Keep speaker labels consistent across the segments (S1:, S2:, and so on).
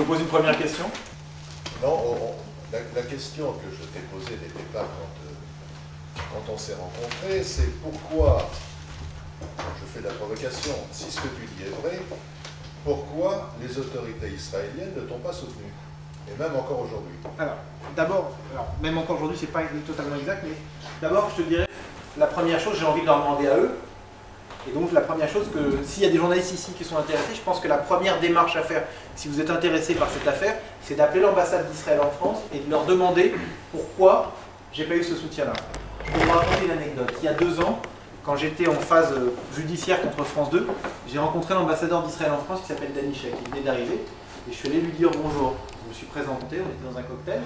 S1: me pose une première question.
S2: Non, la question que je t'ai posée n'était pas quand on s'est rencontrés, c'est pourquoi, je fais de la provocation, si ce que tu dis est vrai, pourquoi les autorités israéliennes ne t'ont pas soutenu, et même encore aujourd'hui?
S1: Alors, d'abord, même encore aujourd'hui, c'est pas totalement exact, mais d'abord, je te dirais, la première chose, j'ai envie de leur demander à eux. Et donc, la première chose, que s'il y a des journalistes ici qui sont intéressés, je pense que la première démarche à faire, si vous êtes intéressé par cette affaire, c'est d'appeler l'ambassade d'Israël en France et de leur demander pourquoi j'ai pas eu ce soutien-là. Je vais vous raconter une anecdote. Il y a 2 ans, quand j'étais en phase judiciaire contre France 2, j'ai rencontré l'ambassadeur d'Israël en France qui s'appelle Danny Sheikh, qui venait d'arriver, et je suis allé lui dire bonjour. Je me suis présenté, on était dans un cocktail,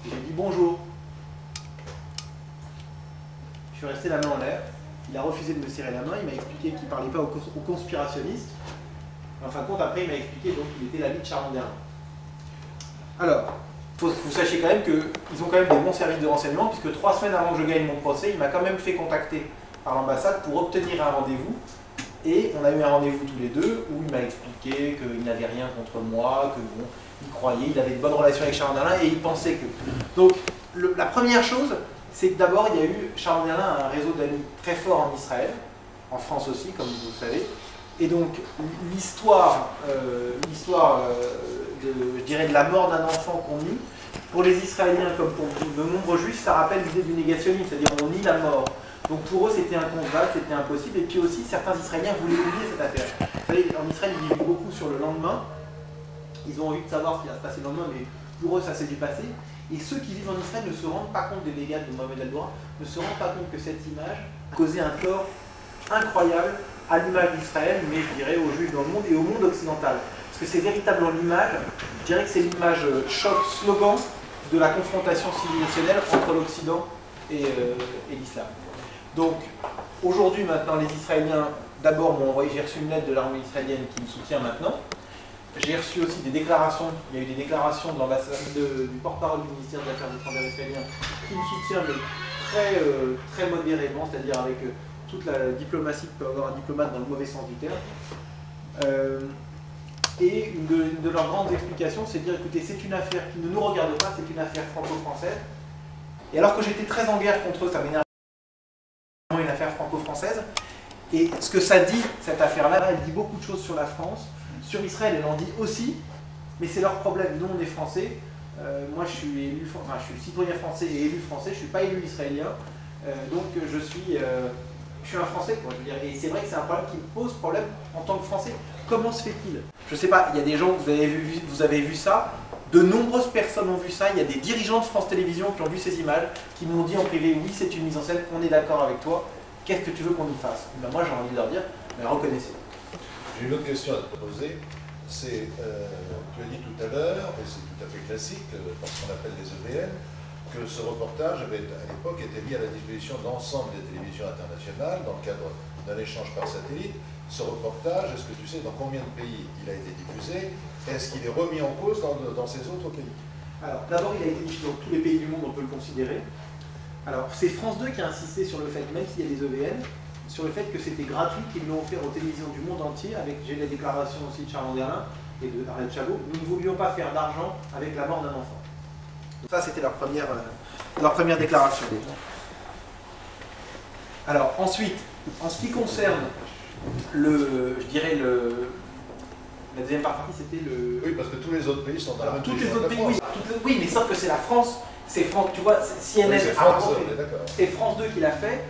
S1: et j'ai dit bonjour. Je suis resté la main en l'air. Il a refusé de me serrer la main, il m'a expliqué qu'il ne parlait pas aux conspirationnistes. En fin de compte, après, il m'a expliqué qu'il était l'ami de Charles Derlin. Alors, il faut que vous sachiez quand même qu'ils ont quand même des bons services de renseignement, puisque 3 semaines avant que je gagne mon procès, il m'a quand même fait contacter par l'ambassade pour obtenir un rendez-vous. Et on a eu un rendez-vous tous les deux, où il m'a expliqué qu'il n'avait rien contre moi, que bon, il croyait, il avait de bonnes relations avec Charles Derlin, et il pensait que... Donc, la première chose, c'est que d'abord, il y a eu, Charles Derlin a un réseau d'amis très fort en Israël, en France aussi, comme vous le savez. Et donc, l'histoire, je dirais, de la mort d'un enfant qu'on nie, pour les Israéliens comme pour de nombreux juifs, ça rappelle l'idée du négationnisme, c'est-à-dire on nie la mort. Donc pour eux, c'était inconcevable, c'était impossible. Et puis aussi, certains Israéliens voulaient oublier cette affaire. Vous savez, en Israël, ils vivent beaucoup sur le lendemain. Ils ont envie de savoir ce qui va se passer le lendemain, mais pour eux, ça s'est dû passer. Et ceux qui vivent en Israël ne se rendent pas compte des dégâts de Mohamed El-Doura, ne se rendent pas compte que cette image a causé un tort incroyable à l'image d'Israël, mais je dirais aux Juifs dans le monde et au monde occidental. Parce que c'est véritablement l'image, je dirais que c'est l'image choc, slogan de la confrontation civilisationnelle entre l'Occident et l'islam. Donc, aujourd'hui, maintenant, les Israéliens, d'abord, m'ont envoyé, j'ai reçu une lettre de l'armée israélienne qui me soutient maintenant. J'ai reçu aussi des déclarations, il y a eu des déclarations de l'ambassade, du porte-parole du ministère des Affaires étrangères israélien qui me soutient, mais très modérément, c'est-à-dire avec toute la diplomatie que peut avoir un diplomate dans le mauvais sens du terme. Et une de leurs grandes explications, c'est de dire, écoutez, c'est une affaire qui ne nous regarde pas, c'est une affaire franco-française. Et alors que j'étais très en guerre contre eux, ça m'énerve, une affaire franco-française. Et ce que ça dit, cette affaire-là, elle dit beaucoup de choses sur la France. Sur Israël, elle en dit aussi, mais c'est leur problème. Nous, on est français. Moi, je suis citoyen français et élu français. Je ne suis pas élu israélien. Donc, je suis un Français, quoi. Je veux dire. Et c'est vrai que c'est un problème qui me pose problème en tant que Français. Comment se fait-il? Je ne sais pas, il y a des gens, vous avez vu ça. De nombreuses personnes ont vu ça. Il y a des dirigeants de France Télévisions qui ont vu ces images, qui m'ont dit en privé, oui, c'est une mise en scène, on est d'accord avec toi. Qu'est-ce que tu veux qu'on y fasse? Ben, moi, j'ai envie de leur dire, mais reconnaissez.
S2: J'ai une autre question à te poser. C'est, tu as dit tout à l'heure, et c'est tout à fait classique, parce qu'on appelle les EVN, que ce reportage avait à l'époque été mis à la disposition de l'ensemble des télévisions internationales dans le cadre d'un échange par satellite. Ce reportage, est-ce que tu sais dans combien de pays il a été diffusé? Est-ce qu'il est remis en cause dans ces autres pays?
S1: Alors, d'abord, il a été diffusé dans tous les pays du monde, on peut le considérer. Alors, c'est France 2 qui a insisté sur le fait, même s'il y a des EVN, sur le fait que c'était gratuit, qu'ils l'ont offert aux télévisions du monde entier, avec, j'ai la déclaration aussi de Charles Derlin et de Ariel Chabot, nous ne voulions pas faire d'argent avec la mort d'un enfant. Donc ça, c'était leur première déclaration. Alors, ensuite, en ce qui concerne je dirais la deuxième partie, c'était le...
S2: Oui, parce que tous les autres pays sont dans la même
S1: tous les
S2: position
S1: autres
S2: que
S1: pays,
S2: la
S1: oui,
S2: France.
S1: oui, mais sauf que c'est la France, c'est France, tu vois, CNN,
S2: Oui, c'est
S1: France 2 qui l'a fait.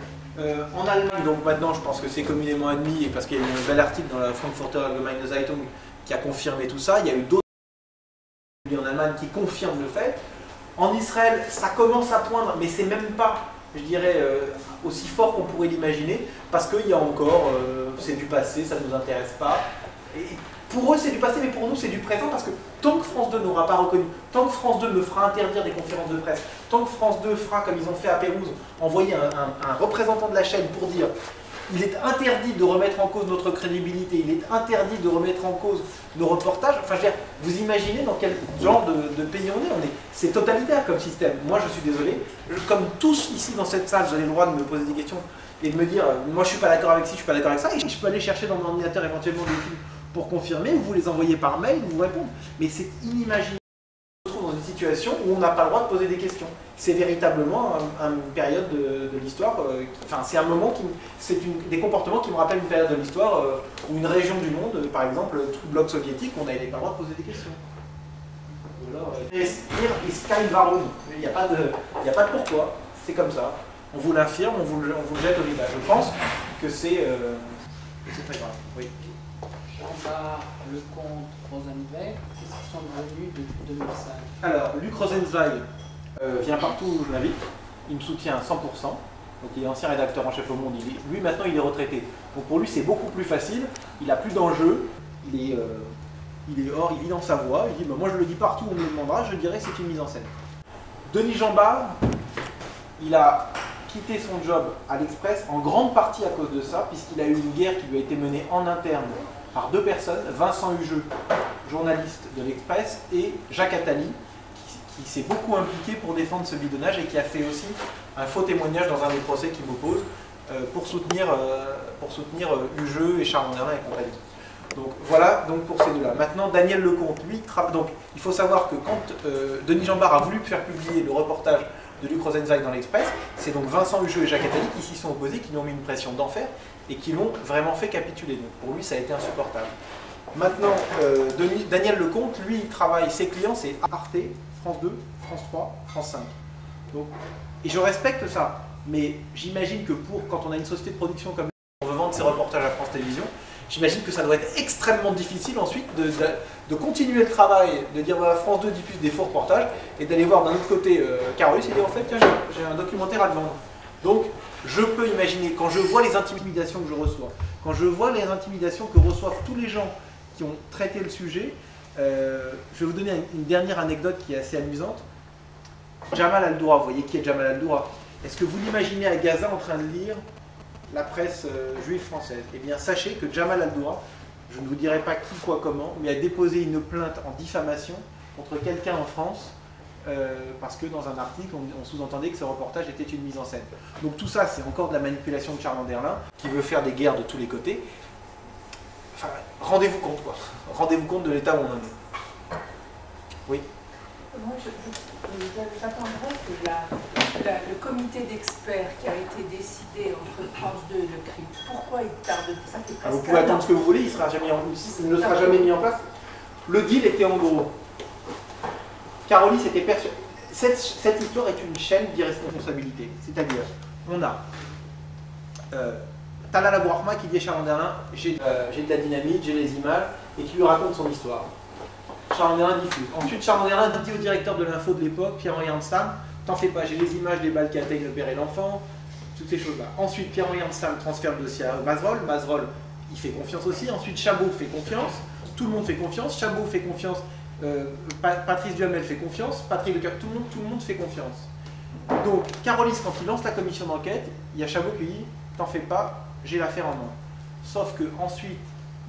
S1: En Allemagne, donc maintenant je pense que c'est communément admis, et parce qu'il y a eu un bel article dans la Frankfurter Allgemeine Zeitung qui a confirmé tout ça, il y a eu d'autres en Allemagne qui confirment le fait. En Israël, ça commence à poindre, mais c'est même pas, je dirais, aussi fort qu'on pourrait l'imaginer, parce qu'il y a encore, c'est du passé, ça ne nous intéresse pas. Et pour eux c'est du passé, mais pour nous c'est du présent, parce que tant que France 2 n'aura pas reconnu, tant que France 2 me fera interdire des conférences de presse, tant que France 2 fera, comme ils ont fait à Pérouse, envoyer un représentant de la chaîne pour dire il est interdit de remettre en cause notre crédibilité, il est interdit de remettre en cause nos reportages, enfin je veux dire, vous imaginez dans quel genre de pays on est, c'est totalitaire comme système. Moi je suis désolé, comme tous ici dans cette salle, vous avez le droit de me poser des questions et de me dire, moi je suis pas d'accord avec ci, je suis pas d'accord avec ça, et je peux aller chercher dans mon ordinateur éventuellement des films pour confirmer, ou vous les envoyez par mail, ou vous répondent. Mais c'est inimaginable. On se retrouve dans une situation où on n'a pas le droit de poser des questions. C'est véritablement une période de l'histoire, enfin c'est un moment qui, des comportements qui me rappellent une période de l'histoire ou une région du monde, par exemple, tout le bloc soviétique, on n'avait pas le droit de poser des questions. Sky Varoun, il n'y a pas de pourquoi, c'est comme ça. On vous l'infirme, on vous le jette au visage. Je pense que c'est très grave. Oui.
S3: Jean-Bart, Lecomte, Rosenzweig, qu'est-ce qu'ils sont devenus depuis 2005?
S1: Alors, Luc Rosenzweig vient partout où je l'invite, il me soutient à 100%, donc il est ancien rédacteur en chef au Monde, lui maintenant il est retraité. Donc pour lui c'est beaucoup plus facile, il n'a plus d'enjeu, il vit dans sa voie, il dit bah, moi je le dis partout où on me le demandera, je dirais que c'est une mise en scène. Denis Jean-Bart, il a quitté son job à l'Express en grande partie à cause de ça, puisqu'il a eu une guerre qui lui a été menée en interne par deux personnes, Vincent Hugeux, journaliste de l'Express, et Jacques Attali, qui s'est beaucoup impliqué pour défendre ce bidonnage et qui a fait aussi un faux témoignage dans un des procès qui m'oppose pour soutenir Hugeux et Charles Anderlin et compagnie. Donc voilà donc pour ces deux-là. Maintenant, Daniel Lecomte, lui, donc il faut savoir que quand Denis Jean-Bart a voulu faire publier le reportage de Luc Rosenzweig dans l'Express, c'est donc Vincent Hugeux et Jacques Attali qui s'y sont opposés, qui lui ont mis une pression d'enfer et qui l'ont vraiment fait capituler. Donc pour lui, ça a été insupportable. Maintenant, Daniel Lecomte, lui, il travaille, ses clients, c'est Arte, France 2, France 3, France 5. Donc, et je respecte ça, mais j'imagine que quand on a une société de production comme on veut vendre ses reportages à France Télévisions, j'imagine que ça doit être extrêmement difficile ensuite de continuer le travail, de dire voilà, France 2 diffuse des faux reportages, et d'aller voir d'un autre côté Carolus et dire en fait, tiens, j'ai un documentaire à te vendre. Donc, je peux imaginer, quand je vois les intimidations que je reçois, quand je vois les intimidations que reçoivent tous les gens qui ont traité le sujet, je vais vous donner une dernière anecdote qui est assez amusante. Jamal Al-Doura, vous voyez qui est Jamal Al-Doura? Est-ce que vous l'imaginez à Gaza en train de lire la presse juive française? Eh bien, sachez que Jamal Al-Doura, je ne vous dirai pas qui, quoi, comment, mais a déposé une plainte en diffamation contre quelqu'un en France parce que dans un article, on sous-entendait que ce reportage était une mise en scène. Donc tout ça, c'est encore de la manipulation de Charles Anderlin qui veut faire des guerres de tous les côtés. Enfin, rendez-vous compte, quoi. Rendez-vous compte de l'état où on en est. Oui.
S4: Moi, j'attendrais que le comité d'experts qui a été décidé entre France 2 et le CRIP, pourquoi il tarde? Ça fait presque
S1: Vous pouvez attendre ce que vous voulez, il ne sera jamais mis en place. Le deal était en gros. Carolis était persuadée. Cette histoire est une chaîne d'irresponsabilité. C'est-à-dire, on a Talal Abou Rahma qui dit à Charles Anderlin j'ai de la dynamite, j'ai les images, et qui lui raconte son histoire. Charles Anderlin diffuse. Ensuite, Charles Anderlin dit au directeur de l'info de l'époque, Pierre-Henri Anstam, t'en fais pas, j'ai les images des balles qui atteignent le père et l'enfant, toutes ces choses-là. Ensuite, Pierre-Henri Anstam transfère le dossier à Mazerolle. Mazerolle, il fait confiance aussi. Ensuite, Chabot fait confiance. Tout le monde fait confiance. Chabot fait confiance. Patrice Duhamel fait confiance. Patrick Lecœur, tout le monde fait confiance. Donc, Carolis, quand il lance la commission d'enquête, il y a Chabot qui dit t'en fais pas, j'ai l'affaire en main. Sauf que ensuite,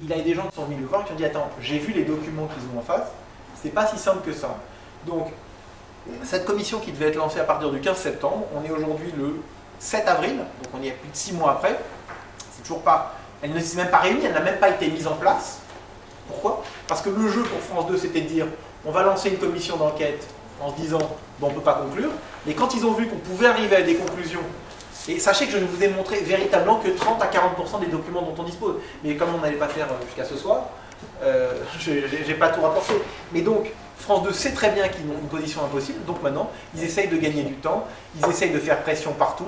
S1: il a des gens qui sont venus le voir qui ont dit attends, j'ai vu les documents qu'ils ont en face, c'est pas si simple que ça. Donc, cette commission qui devait être lancée à partir du 15 septembre, on est aujourd'hui le 7 avril, donc on y est plus de 6 mois après, c'est toujours pas, elle ne s'est même pas réunie, elle n'a même pas été mise en place. Pourquoi? Parce que le jeu pour France 2 c'était de dire on va lancer une commission d'enquête en se disant bon, on ne peut pas conclure, mais quand ils ont vu qu'on pouvait arriver à des conclusions, et sachez que je ne vous ai montré véritablement que 30 à 40% des documents dont on dispose, mais comme on n'allait pas faire jusqu'à ce soir, je n'ai pas tout rapporté. Mais donc, France 2 sait très bien qu'ils ont une position impossible, donc maintenant, ils essayent de gagner du temps, ils essayent de faire pression partout,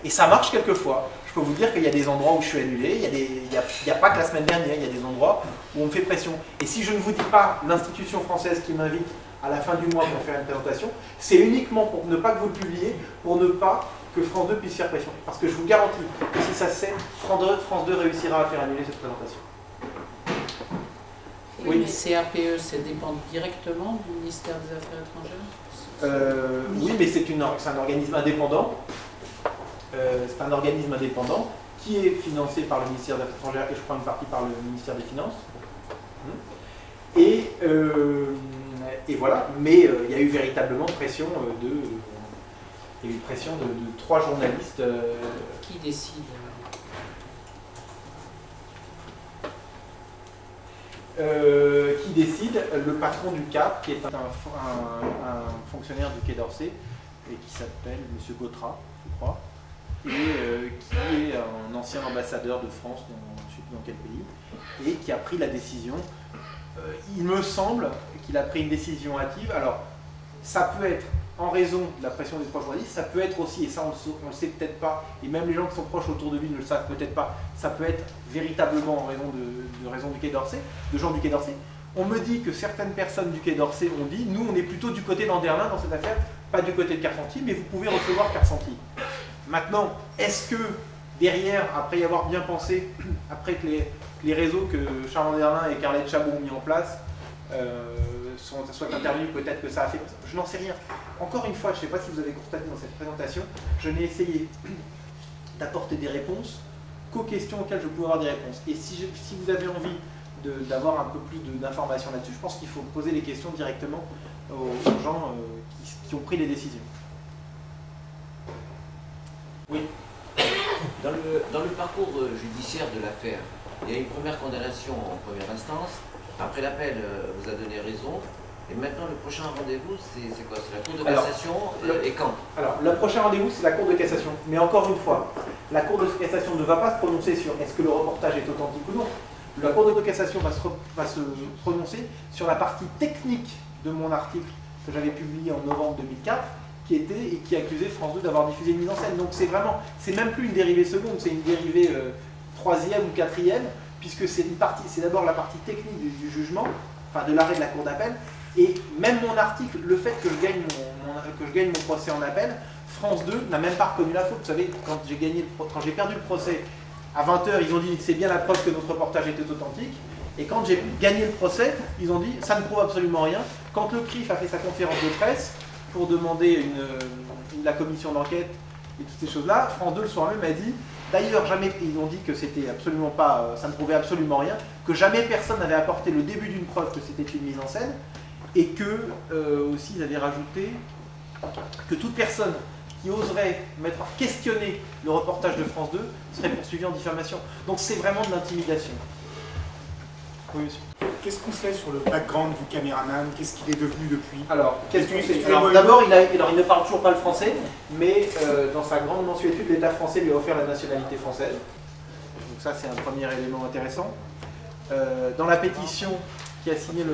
S1: et ça marche quelquefois. Je peux vous dire qu'il y a des endroits où je suis annulé, il n'y a pas que la semaine dernière, il y a des endroits où on me fait pression. Et si je ne vous dis pas l'institution française qui m'invite à la fin du mois pour faire une présentation, c'est uniquement pour ne pas que vous le publiez, pour ne pas que France 2 puisse faire pression. Parce que je vous garantis que si ça se sait, France 2 réussira à faire annuler cette présentation.
S3: Oui, mais CRPE, ça dépend directement du ministère des Affaires étrangères?
S1: Oui, mais c'est un organisme indépendant. C'est un organisme indépendant qui est financé par le ministère des Affaires étrangères et je crois une partie par le ministère des Finances. Et voilà, mais il y a eu véritablement pression il y a eu pression de 3 journalistes.
S3: Qui décide?
S1: qui décide, le patron du CAP, qui est un fonctionnaire du Quai d'Orsay, et qui s'appelle M. Gautra, je crois, et qui est un ancien ambassadeur de France, je ne sais plus dans quel pays, et qui a pris la décision. Il me semble qu'il a pris une décision hâtive. Alors, ça peut être en raison de la pression des proches journalistes, ça peut être aussi, et ça on ne le sait peut-être pas, et même les gens qui sont proches autour de lui ne le savent peut-être pas, ça peut être véritablement en raison de raison du Quai d'Orsay, de gens du Quai d'Orsay. On me dit que certaines personnes du Quai d'Orsay ont dit, nous on est plutôt du côté d'Anderlin dans cette affaire, pas du côté de Carsanti, mais vous pouvez recevoir Carsanti. Maintenant, est-ce que derrière, après y avoir bien pensé, après que les réseaux que Charles Anderlin et Carlette Chabot ont mis en place soient intervenus, peut-être que ça a fait... Je n'en sais rien. Encore une fois, je ne sais pas si vous avez constaté dans cette présentation, je n'ai essayé d'apporter des réponses qu'aux questions auxquelles je pouvais avoir des réponses. Et si vous avez envie d'avoir un peu plus d'informations là-dessus, je pense qu'il faut poser les questions directement aux gens qui ont pris les décisions. Oui.
S5: Dans le parcours judiciaire de l'affaire, il y a une première condamnation en première instance. Après l'appel, vous a donné raison. Et maintenant, le prochain rendez-vous, c'est quoi? C'est la Cour de cassation et quand? Alors,
S1: le prochain rendez-vous, c'est la Cour de cassation. Mais encore une fois, la Cour de cassation ne va pas se prononcer sur est-ce que le reportage est authentique ou non. La Cour de cassation va se prononcer sur la partie technique de mon article que j'avais publié en novembre 2004, qui accusait France 2 d'avoir diffusé une mise en scène. Donc c'est même plus une dérivée seconde, c'est une dérivée troisième ou quatrième, puisque c'est d'abord la partie technique du jugement, enfin de l'arrêt de la Cour d'appel, et même mon article, le fait que je gagne mon procès en appel, France 2 n'a même pas reconnu la faute. Vous savez, quand j'ai perdu le procès, à 20h, ils ont dit c'est bien la preuve que notre reportage était authentique, et quand j'ai gagné le procès, ils ont dit ça ne prouve absolument rien. Quand le CRIF a fait sa conférence de presse, pour demander la commission d'enquête et toutes ces choses-là, France 2 le soir même a dit, d'ailleurs jamais, ils ont dit que c'était absolument pas, ça ne prouvait absolument rien, que jamais personne n'avait apporté le début d'une preuve que c'était une mise en scène, et que aussi ils avaient rajouté que toute personne qui oserait questionner le reportage de France 2 serait poursuivie en diffamation. Donc c'est vraiment de l'intimidation. Oui, monsieur.
S6: Qu'est-ce qu'on sait sur le background du caméraman? Qu'est-ce qu'il est devenu depuis?
S1: Alors, qu'est-ce qu'on sait? Alors, d'abord, il ne parle toujours pas le français, mais dans sa grande mensuétude, l'État français lui a offert la nationalité française. Donc ça, c'est un premier élément intéressant. Dans la pétition qui a signé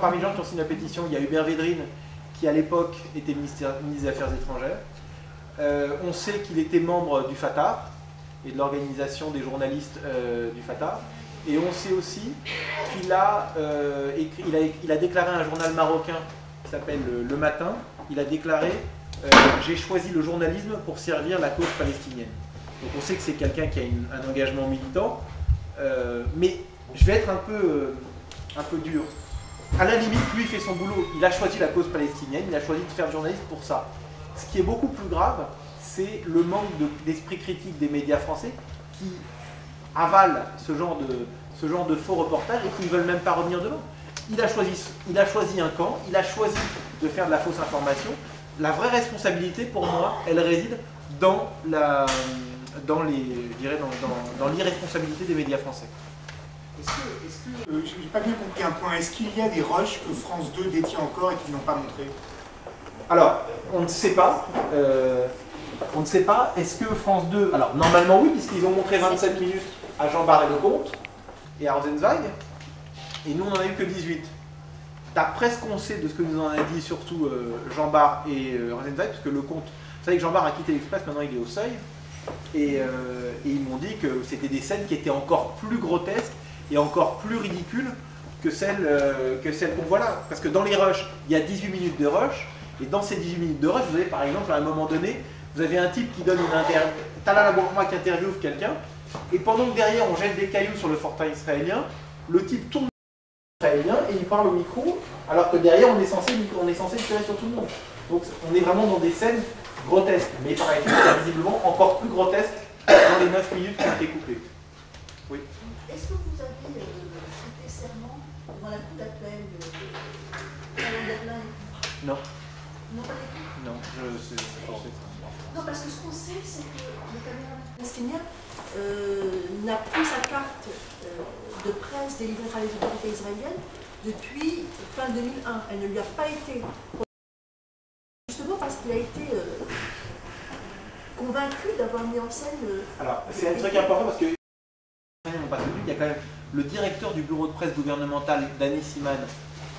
S1: parmi les gens qui ont signé la pétition, il y a Hubert Védrine, qui à l'époque était ministre des Affaires étrangères. On sait qu'il était membre du Fatah et de l'organisation des journalistes du Fatah. Et on sait aussi qu'il a déclaré à un journal marocain qui s'appelle Le Matin, il a déclaré « J'ai choisi le journalisme pour servir la cause palestinienne ». Donc on sait que c'est quelqu'un qui a un engagement militant, mais je vais être un peu dur. À la limite, lui il fait son boulot, il a choisi la cause palestinienne, il a choisi de faire journaliste pour ça. Ce qui est beaucoup plus grave, c'est le manque d'esprit critique des médias français qui avalent ce genre de faux reportages et qui ne veulent même pas revenir devant. Il a choisi un camp, il a choisi de faire de la fausse information. La vraie responsabilité, pour moi, elle réside dans l'irresponsabilité des médias français.
S6: Je n'ai pas bien compris un point. Est-ce qu'il y a des rushs que France 2 détient encore et qu'ils n'ont pas montré?
S1: Alors, on ne sait pas. On ne sait pas. Est-ce que France 2... Alors, normalement oui, puisqu'ils ont montré 27 minutes à Jean Bart et Lecomte et à Rosenzweig. Et nous, on n'en a eu que 18. D'après ce qu'on sait de ce que nous en a dit surtout Jean Bart et Rosenzweig, parce que Lecomte... Vous savez que Jean Bart a quitté l'Express, maintenant il est au Seuil. Et ils m'ont dit que c'était des scènes qui étaient encore plus grotesques et encore plus ridicules que celles qu'on voit là. Parce que dans les rushs, il y a 18 minutes de rush. Et dans ces 18 minutes de rush, vous avez par exemple, à un moment donné, vous avez un type qui donne une interview, Talal Abourma qui interviewe quelqu'un, et pendant que derrière on jette des cailloux sur le fortin israélien, le type tourne israélien et il parle au micro, alors que derrière on est censé tirer sur tout le monde. Donc on est vraiment dans des scènes grotesques, mais par exemple, c'est visiblement encore plus grotesque dans les 9 minutes qui ont été coupées. Oui.
S7: Est-ce que vous avez prêté serment devant la cour d'appel de Anderlin?
S1: Non.
S7: Non, pas du tout.
S1: Non, je sais ça.
S7: Non, parce que ce qu'on sait, c'est que le caméraman palestinien n'a plus sa carte de presse c'était livrée par les autorités israéliennes depuis fin 2001. Elle ne lui a pas été... Justement parce qu'il a été convaincu d'avoir mis en scène...
S1: Alors, c'est un truc important parce que il y a quand même le directeur du bureau de presse gouvernemental, Dani Siman,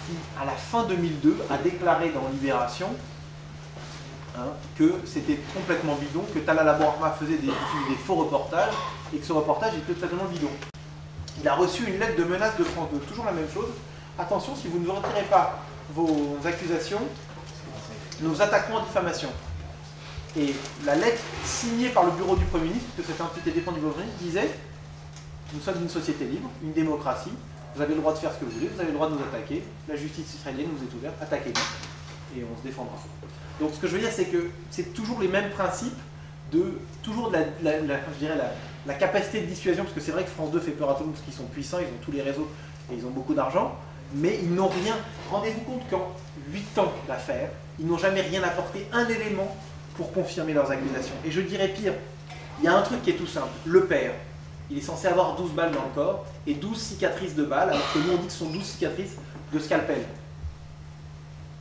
S1: qui, à la fin 2002, a déclaré dans Libération que c'était complètement bidon, que Talal Abou Rahma faisait des faux reportages et que ce reportage était totalement bidon. Il a reçu une lettre de menace de France 2. Toujours la même chose. Attention, si vous ne retirez pas vos accusations, nous attaquons en diffamation. Et la lettre signée par le bureau du Premier ministre, que cette entité dépend du bureau du Premier ministre, disait: nous sommes une société libre, une démocratie, vous avez le droit de faire ce que vous voulez, vous avez le droit de nous attaquer, la justice israélienne nous est ouverte, attaquez-nous, et on se défendra. Donc ce que je veux dire, c'est que c'est toujours les mêmes principes, toujours de la capacité de dissuasion, parce que c'est vrai que France 2 fait peur à tout le monde, parce qu'ils sont puissants, ils ont tous les réseaux, et ils ont beaucoup d'argent, mais ils n'ont rien. Rendez-vous compte qu'en 8 ans d'affaires, ils n'ont jamais rien apporté, un élément pour confirmer leurs accusations. Et je dirais pire, il y a un truc qui est tout simple, le père, il est censé avoir 12 balles dans le corps et 12 cicatrices de balles, alors que nous on dit que ce sont 12 cicatrices de scalpel.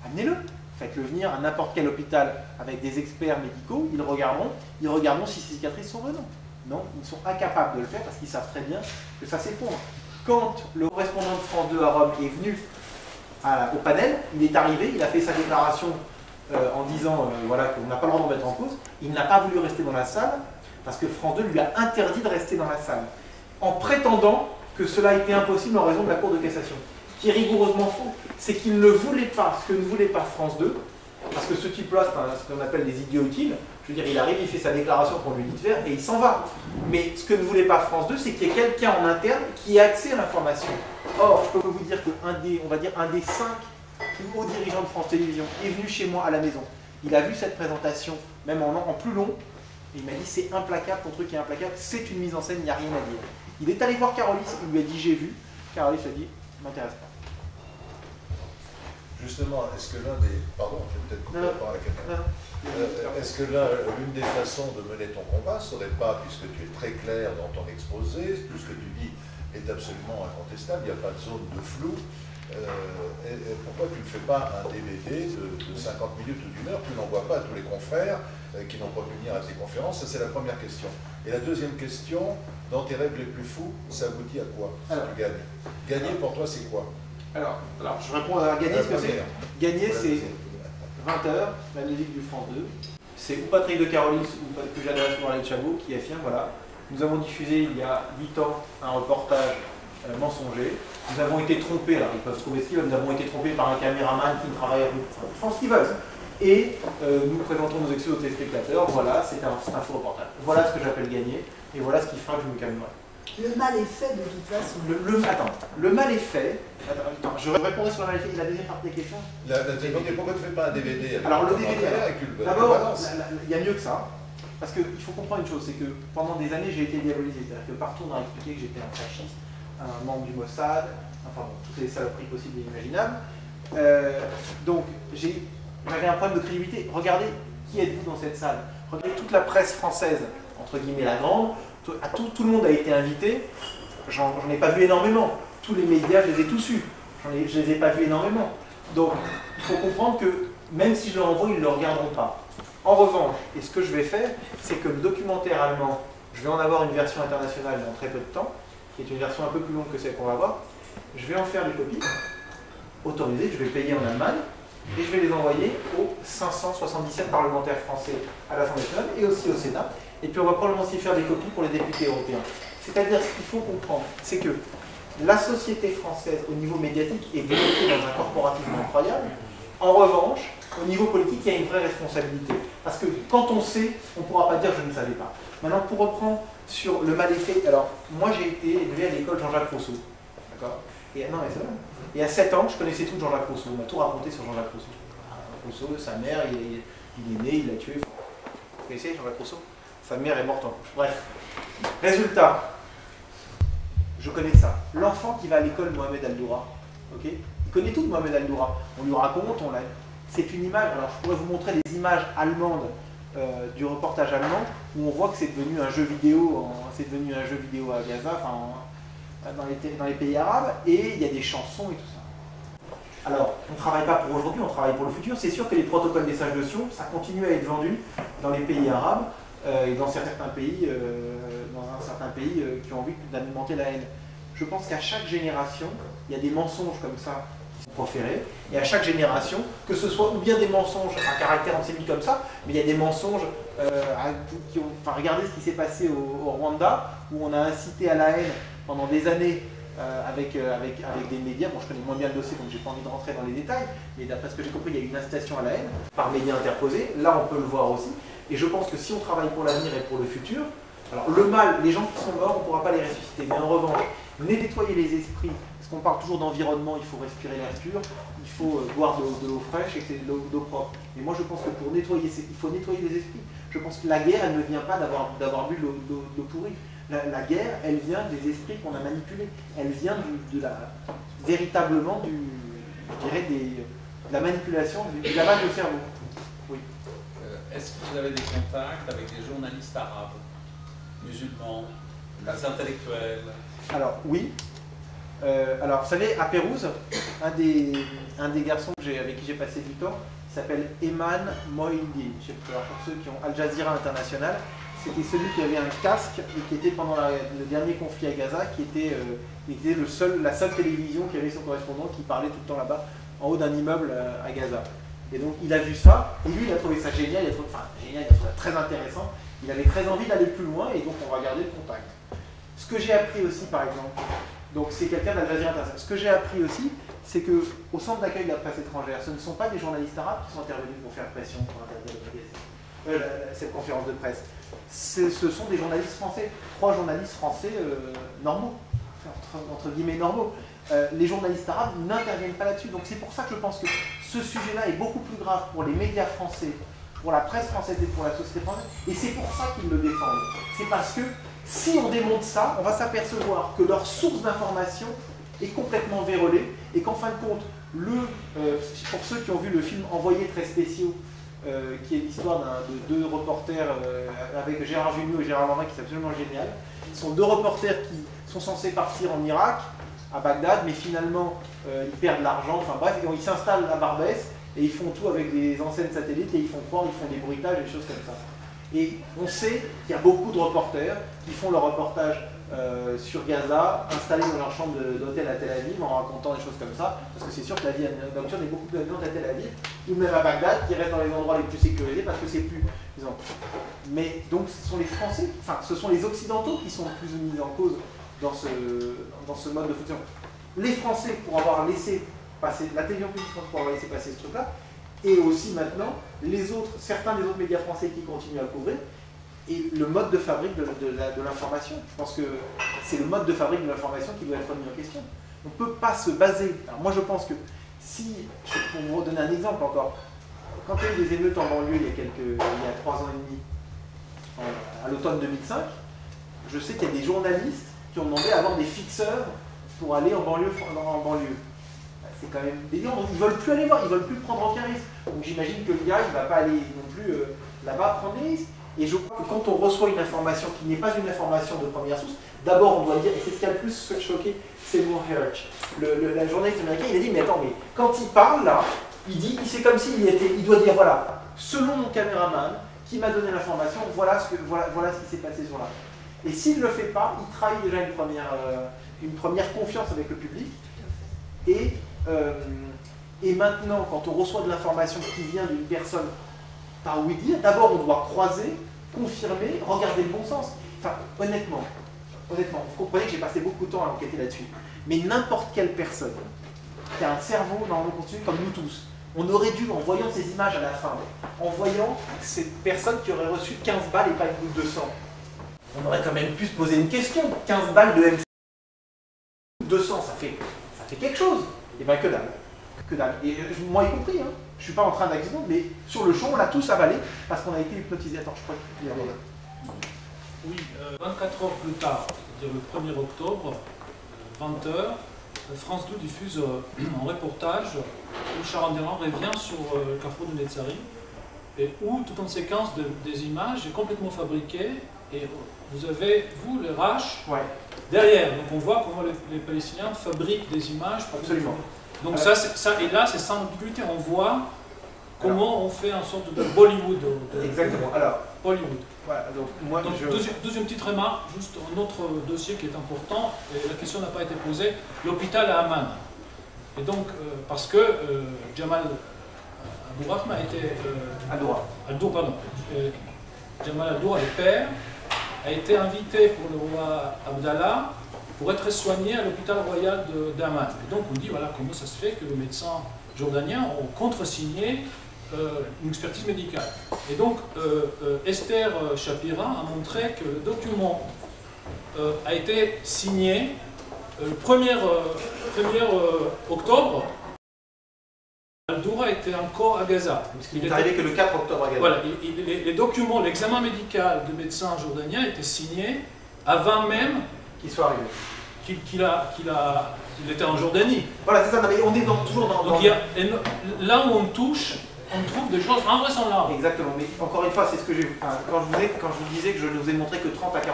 S1: Amenez-le, faites-le venir à n'importe quel hôpital avec des experts médicaux, ils regarderont si ces cicatrices sont vraies. Non, ils sont incapables de le faire parce qu'ils savent très bien que ça s'effondre. Quand le correspondant de France 2 à Rome est venu au panel, il est arrivé, il a fait sa déclaration en disant voilà, qu'on n'a pas le droit d'en mettre en cause, il n'a pas voulu rester dans la salle, parce que France 2 lui a interdit de rester dans la salle, en prétendant que cela était impossible en raison de la Cour de cassation. Ce qui est rigoureusement faux, c'est qu'il ne voulait pas ce que ne voulait pas France 2, parce que ce type-là, c'est ce qu'on appelle des idiots utiles. Je veux dire, il arrive, il fait sa déclaration qu'on lui dit de faire, et il s'en va. Mais ce que ne voulait pas France 2, c'est qu'il y ait quelqu'un en interne qui ait accès à l'information. Or, je peux vous dire qu'un des 5 plus hauts dirigeants de France Télévisions est venu chez moi à la maison. Il a vu cette présentation, même en plus long, et il m'a dit c'est implacable, ton truc est implacable, c'est une mise en scène, il n'y a rien à dire. Il est allé voir Carolis, il lui a dit j'ai vu, Carolis a dit m'intéresse pas.
S2: Justement, est-ce que l'un des... Pardon, je vais peut-être couper la parole à la caméra. Est-ce que l'une des façons de mener ton combat serait pas, puisque tu es très clair dans ton exposé, tout ce que tu dis est absolument incontestable, il n'y a pas de zone de flou, pourquoi tu ne fais pas un DVD de 50 minutes ou d'1 heure, tu n'envoies pas à tous les confrères qui n'ont pas pu venir à tes conférences? Ça, c'est la première question. Et la deuxième question, dans tes rêves les plus fous, ça aboutit à quoi si tu gagnes? Gagner pour toi, c'est quoi? Alors,
S1: je réponds à gagner, ce que c'est. Gagner, c'est 20h, la musique du France 2. C'est ou Patrick de Carolis ou que j'adresse pour Alain Chabot qui affirme, voilà, nous avons diffusé il y a 8 ans un reportage mensonger. Nous avons été trompés, alors ils peuvent trouver ce qu'ils veulent, nous avons été trompés par un caméraman qui ne travaille avec nous, enfin, ils font ce qu'ils veulent. Et nous présentons nos excuses aux téléspectateurs, voilà, c'est un faux reportage. Voilà ce que j'appelle gagner, et voilà ce qui fera que je me calmerai.
S7: Le mal est fait de toute façon.
S1: Le mal est fait. Attends, je répondrai sur le mal est fait. La deuxième partie des questions.
S2: Pourquoi tu ne fais pas un DVD avec
S1: alors le DVD,
S2: d'abord,
S1: il y a mieux que ça. Parce qu'il faut comprendre une chose, c'est que pendant des années j'ai été diabolisé. C'est-à-dire que partout on a expliqué que j'étais un fasciste, un membre du Mossad, enfin bon, toutes les saloperies possibles et imaginables. Donc j'avais un problème de crédibilité. Regardez qui êtes-vous dans cette salle. Regardez toute la presse française, entre guillemets la grande. Tout le monde a été invité, j'en ai pas vu énormément. Tous les médias, je les ai tous eus. Je les ai pas vus énormément. Donc, il faut comprendre que même si je leur envoie, ils ne le regarderont pas. En revanche, et ce que je vais faire, c'est que le documentaire allemand, je vais en avoir une version internationale dans très peu de temps, qui est une version un peu plus longue que celle qu'on va voir. Je vais en faire des copies autorisées, je vais payer en Allemagne, et je vais les envoyer aux 577 parlementaires français à l'Assemblée nationale et aussi au Sénat. Et puis on va probablement aussi faire des copies pour les députés européens. C'est-à-dire ce qu'il faut comprendre, c'est que la société française au niveau médiatique est bloquée dans un corporatisme incroyable. En revanche, au niveau politique, il y a une vraie responsabilité. Parce que quand on sait, on ne pourra pas dire je ne savais pas. Maintenant, pour reprendre sur le mal effet, alors moi j'ai été élevé à l'école Jean-Jacques Rousseau. D'accord? Et à 7 ans, je connaissais tout de Jean-Jacques Rousseau. On m'a tout raconté sur Jean-Jacques Rousseau. Rousseau, sa mère, il est né, il l'a tué. Vous connaissez Jean-Jacques Rousseau? Sa mère est morte en couche. Bref. Résultat, je connais ça. L'enfant qui va à l'école Mohamed Al-Doura, okay, il connaît tout de Mohamed Al-Doura. On lui raconte, c'est une image. Alors je pourrais vous montrer des images allemandes du reportage allemand où on voit que c'est devenu un jeu vidéo, à Gaza, enfin dans les pays arabes, et il y a des chansons et tout ça. Alors, on ne travaille pas pour aujourd'hui, on travaille pour le futur. C'est sûr que les protocoles des sages de Sion, ça continue à être vendu dans les pays arabes et dans certains pays, qui ont envie d'alimenter la haine. Je pense qu'à chaque génération, il y a des mensonges comme ça qui sont proférés, et à chaque génération, que ce soit ou bien des mensonges à caractère antisémite comme ça, mais il y a des mensonges regardez ce qui s'est passé au Rwanda, où on a incité à la haine pendant des années avec des médias. Bon, je connais moins bien le dossier, donc j'ai pas envie de rentrer dans les détails, mais d'après ce que j'ai compris, il y a eu une incitation à la haine par médias interposés. Là, on peut le voir aussi. Et je pense que si on travaille pour l'avenir et pour le futur, alors le mal, les gens qui sont morts, on ne pourra pas les ressusciter. Mais en revanche, nettoyer les esprits, parce qu'on parle toujours d'environnement, il faut respirer l'air pur, il faut boire de l'eau fraîche et de l'eau propre. Mais moi, je pense que pour nettoyer, il faut nettoyer les esprits. Je pense que la guerre, elle ne vient pas d'avoir bu l'eau pourrie. La guerre, elle vient des esprits qu'on a manipulés. Elle vient véritablement de la manipulation, du lavage de cerveau. Oui.
S8: Est-ce que vous avez des contacts avec des journalistes arabes, musulmans, des intellectuels?
S1: Alors, oui. Alors, vous savez, à Pérouse, un des garçons avec qui j'ai passé du temps, s'appelle Eman Moïdi. Pour ceux qui ont Al Jazeera International, c'était celui qui avait un casque et qui était pendant le dernier conflit à Gaza, qui était la seule télévision qui avait son correspondant qui parlait tout le temps là-bas, en haut d'un immeuble à Gaza. Et donc il a vu ça, et lui il a trouvé ça génial, il a trouvé ça très intéressant, il avait très envie d'aller plus loin, et donc on va garder le contact. Ce que j'ai appris aussi, par exemple, donc c'est quelqu'un d'Al Jazeera International, ce que j'ai appris aussi, c'est qu'au centre d'accueil de la presse étrangère, ce ne sont pas des journalistes arabes qui sont intervenus pour faire pression pour interdire cette conférence de presse. Ce sont des journalistes français, 3 journalistes français normaux, entre guillemets normaux. Les journalistes arabes n'interviennent pas là-dessus. Donc c'est pour ça que je pense que ce sujet-là est beaucoup plus grave pour les médias français, pour la presse française et pour la société française. Et c'est pour ça qu'ils le défendent. C'est parce que si on démonte ça, on va s'apercevoir que leur source d'information est complètement vérolée et qu'en fin de compte, pour ceux qui ont vu le film Envoyés très spéciaux, qui est l'histoire de 2 reporters avec Gérard Jugnot et Gérard Lanvin, qui est absolument génial. Ce sont 2 reporters qui sont censés partir en Irak, à Bagdad, mais finalement ils perdent l'argent, enfin bref, ils s'installent à Barbès et ils font tout avec des antennes satellites et ils font des bruitages et des choses comme ça. Et on sait qu'il y a beaucoup de reporters qui font leur reportage sur Gaza, installés dans leur chambre d'hôtel à Tel Aviv en racontant des choses comme ça, parce que c'est sûr que la vie nocturne est beaucoup plus amusante à Tel Aviv, ou même à Bagdad, qui restent dans les endroits les plus sécurisés parce que c'est plus... Mais donc ce sont les Français, enfin ce sont les Occidentaux qui sont le plus mis en cause dans ce mode de fonctionnement. Les Français pour avoir laissé passer, la télévision publique pour avoir laissé passer ce truc-là, et aussi maintenant certains des autres médias français qui continuent à le couvrir, et le mode de fabrique de l'information. Je pense que c'est le mode de fabrique de l'information qui doit être remis en question. On ne peut pas se baser... Alors moi je pense que pour vous donner un exemple encore, quand il y a eu des émeutes en banlieue il y a 3 ans et demi, à l'automne 2005, je sais qu'il y a des journalistes qui ont demandé à avoir des fixeurs pour aller en banlieue. C'est quand même délirant. Ils ne veulent plus aller voir, ils ne veulent plus prendre aucun risque. Donc j'imagine que le gars, il ne va pas aller non plus là-bas prendre des risques. Et je crois que quand on reçoit une information qui n'est pas une information de première source, d'abord on doit dire, et c'est ce qui a le plus choqué, c'est le mot Hirsch. La journaliste américain, il a dit, mais attends, mais quand il parle là, c'est comme il doit dire, voilà, selon mon caméraman qui m'a donné l'information, voilà ce qui s'est passé sur là. Et s'il ne le fait pas, il trahit déjà une première confiance avec le public. Et maintenant, quand on reçoit de l'information qui vient d'une personne par oui dire, d'abord on doit croiser, confirmer, regarder le bon sens. Enfin, honnêtement, vous comprenez que j'ai passé beaucoup de temps à enquêter là-dessus. Mais n'importe quelle personne qui a un cerveau normalement constitué comme nous tous, on aurait dû, en voyant ces images à la fin, en voyant cette personne qui aurait reçu 15 balles et pas une goutte de sang, on aurait quand même pu se poser une question. 15 balles de MC, 200, ça fait quelque chose. Et bien que dalle. Et moi y compris, hein. Je ne suis pas en train d'accident, mais sur le champ, on l'a tous avalé parce qu'on a été hypnotisé. Attends, je crois qu'il y a...
S9: Oui, 24 heures plus tard, c'est-à-dire le 1er octobre, 20h, France 2 diffuse un reportage où Charan-Deran revient sur le carrefour de Netzari et où toute une séquence des images est complètement fabriquée et vous avez, vous, le RH,
S1: ouais,
S9: derrière. Donc on voit comment les Palestiniens fabriquent des images.
S1: Absolument.
S9: Donc et là, c'est sans ambiguïté. On voit comment on fait en sorte de Bollywood.
S1: Exactement. Alors,
S9: Bollywood.
S1: voilà, donc moi,
S9: Deuxième petite remarque, juste un autre dossier qui est important, et la question n'a pas été posée, l'hôpital à Amman. Et donc, parce que Jamal Abdurrahman a été... Al-Doura, pardon. Jamal Al-Doura, le père, a été invité pour le roi Abdallah pour être soigné à l'hôpital royal d'Amman. Et donc on dit, voilà, comment ça se fait que les médecins jordaniens ont contresigné une expertise médicale. Et donc Esther Shapira a montré que le document a été signé le 1er octobre. Al-Doura était encore à Gaza.
S1: Il n'est arrivé que le 4 octobre à Gaza.
S9: Voilà, les documents, l'examen médical de médecin jordanien était signé avant même
S1: qu'il soit arrivé.
S9: Qu'il était en Jordanie.
S1: Voilà, c'est ça, mais on est toujours dans...
S9: Donc là où on touche, on trouve des choses invraisemblables.
S1: Exactement, mais encore une fois, c'est ce que j'ai... Enfin, quand je vous disais que je ne vous ai montré que 30 à 40%,